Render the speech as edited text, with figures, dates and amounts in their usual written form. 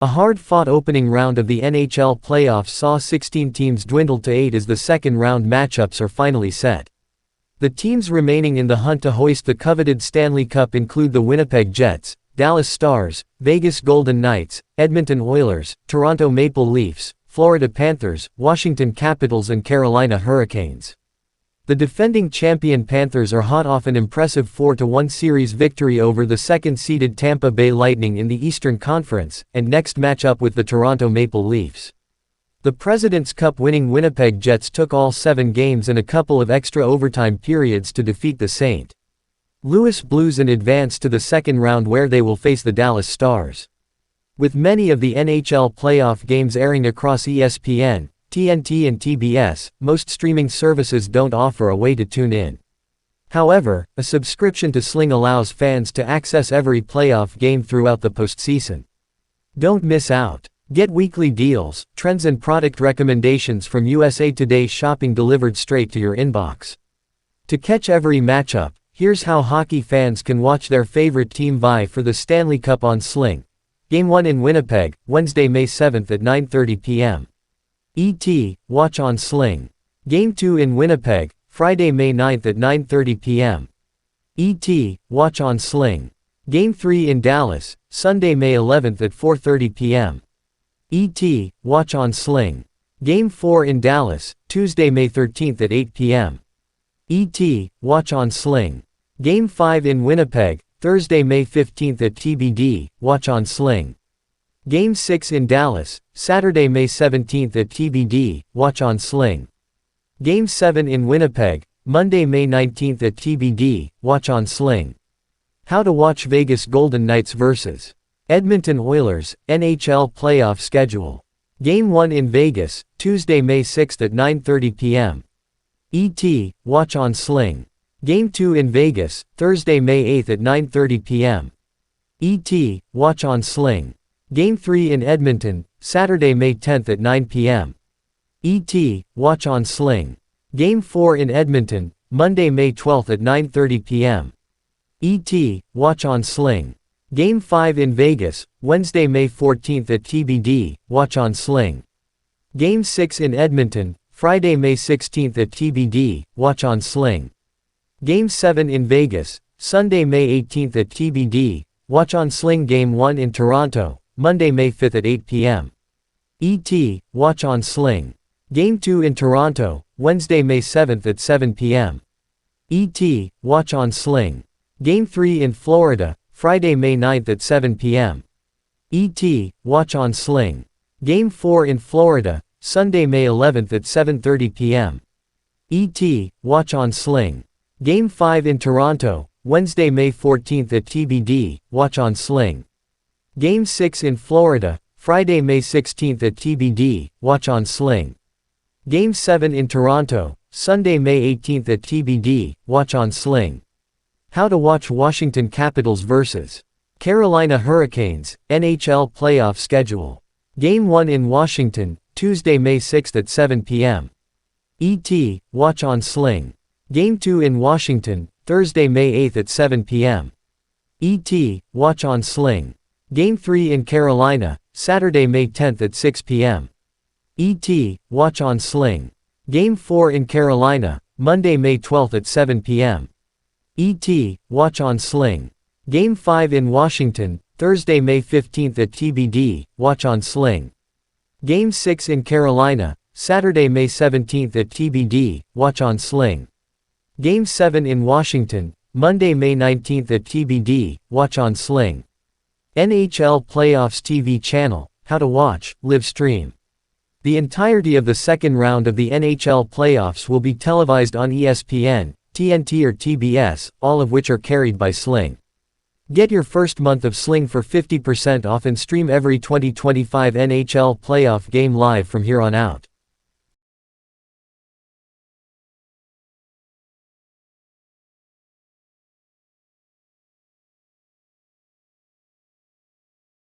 A hard-fought opening round of the NHL playoffs saw 16 teams dwindle to 8 as the second-round matchups are finally set. The teams remaining in the hunt to hoist the coveted Stanley Cup include the Winnipeg Jets, Dallas Stars, Vegas Golden Knights, Edmonton Oilers, Toronto Maple Leafs, Florida Panthers, Washington Capitals and Carolina Hurricanes. The defending champion Panthers are hot off an impressive 4-1 series victory over the second-seeded Tampa Bay Lightning in the Eastern Conference, and next match up with the Toronto Maple Leafs. The President's Cup-winning Winnipeg Jets took all 7 games and a couple of extra overtime periods to defeat the St. Louis Blues and advance to the second round where they will face the Dallas Stars. With many of the NHL playoff games airing across ESPN, TNT and TBS, most streaming services don't offer a way to tune in. However, a subscription to Sling allows fans to access every playoff game throughout the postseason. Don't miss out. Get weekly deals, trends and product recommendations from USA Today's shopping delivered straight to your inbox. To catch every matchup, here's how hockey fans can watch their favorite team vie for the Stanley Cup on Sling. Game 1 in Winnipeg, Wednesday, May 7th at 9:30 p.m. ET, watch on Sling. Game 2 in Winnipeg, Friday, May 9th at 9:30 p.m. ET, watch on Sling. Game 3 in Dallas, Sunday, May 11th at 4:30 p.m. ET, watch on Sling. Game 4 in Dallas, Tuesday, May 13th at 8 p.m. ET, watch on Sling. Game 5 in Winnipeg, Thursday, May 15th at TBD, watch on Sling. Game 6 in Dallas, Saturday, May 17th at TBD, watch on Sling. Game 7 in Winnipeg, Monday, May 19th at TBD, watch on Sling. How to watch Vegas Golden Knights vs. Edmonton Oilers, NHL Playoff Schedule. Game 1 in Vegas, Tuesday, May 6th at 9:30 p.m. ET, watch on Sling. Game 2 in Vegas, Thursday, May 8th at 9:30 p.m. ET, watch on Sling. Game 3 in Edmonton, Saturday, May 10th at 9 p.m. ET, watch on Sling. Game 4 in Edmonton, Monday, May 12th at 9:30 p.m. ET, watch on Sling. Game 5 in Vegas, Wednesday, May 14th at TBD, watch on Sling. Game 6 in Edmonton, Friday, May 16th at TBD, watch on Sling. Game 7 in Vegas, Sunday, May 18th at TBD, watch on Sling. Game 1 in Toronto, Monday, May 5th at 8 p.m. ET, watch on Sling. Game 2 in Toronto, Wednesday, May 7th at 7 p.m. ET, watch on Sling. Game 3 in Florida, Friday, May 9th at 7 p.m. ET, watch on Sling. Game 4 in Florida, Sunday, May 11th at 7:30 p.m. ET, watch on Sling. Game 5 in Toronto, Wednesday, May 14th at TBD, watch on Sling. Game 6 in Florida, Friday, May 16th at TBD, watch on Sling. Game 7 in Toronto, Sunday, May 18th at TBD, watch on Sling. How to watch Washington Capitals vs. Carolina Hurricanes, NHL Playoff Schedule. Game 1 in Washington, Tuesday, May 6th at 7 p.m. ET, watch on Sling. Game 2 in Washington, Thursday, May 8th at 7 p.m. ET, watch on Sling. Game 3 in Carolina, Saturday, May 10th at 6 p.m. ET, watch on Sling. Game 4 in Carolina, Monday, May 12th at 7 p.m. ET, watch on Sling. Game 5 in Washington, Thursday, May 15th at TBD, watch on Sling. Game 6 in Carolina, Saturday, May 17th at TBD, watch on Sling. Game 7 in Washington, Monday, May 19th at TBD, watch on Sling. NHL Playoffs TV channel, how to watch, live stream. The entirety of the second round of the NHL playoffs will be televised on ESPN, TNT or TBS, all of which are carried by Sling. Get your first month of Sling for 50% off and stream every 2025 NHL playoff game live from here on out.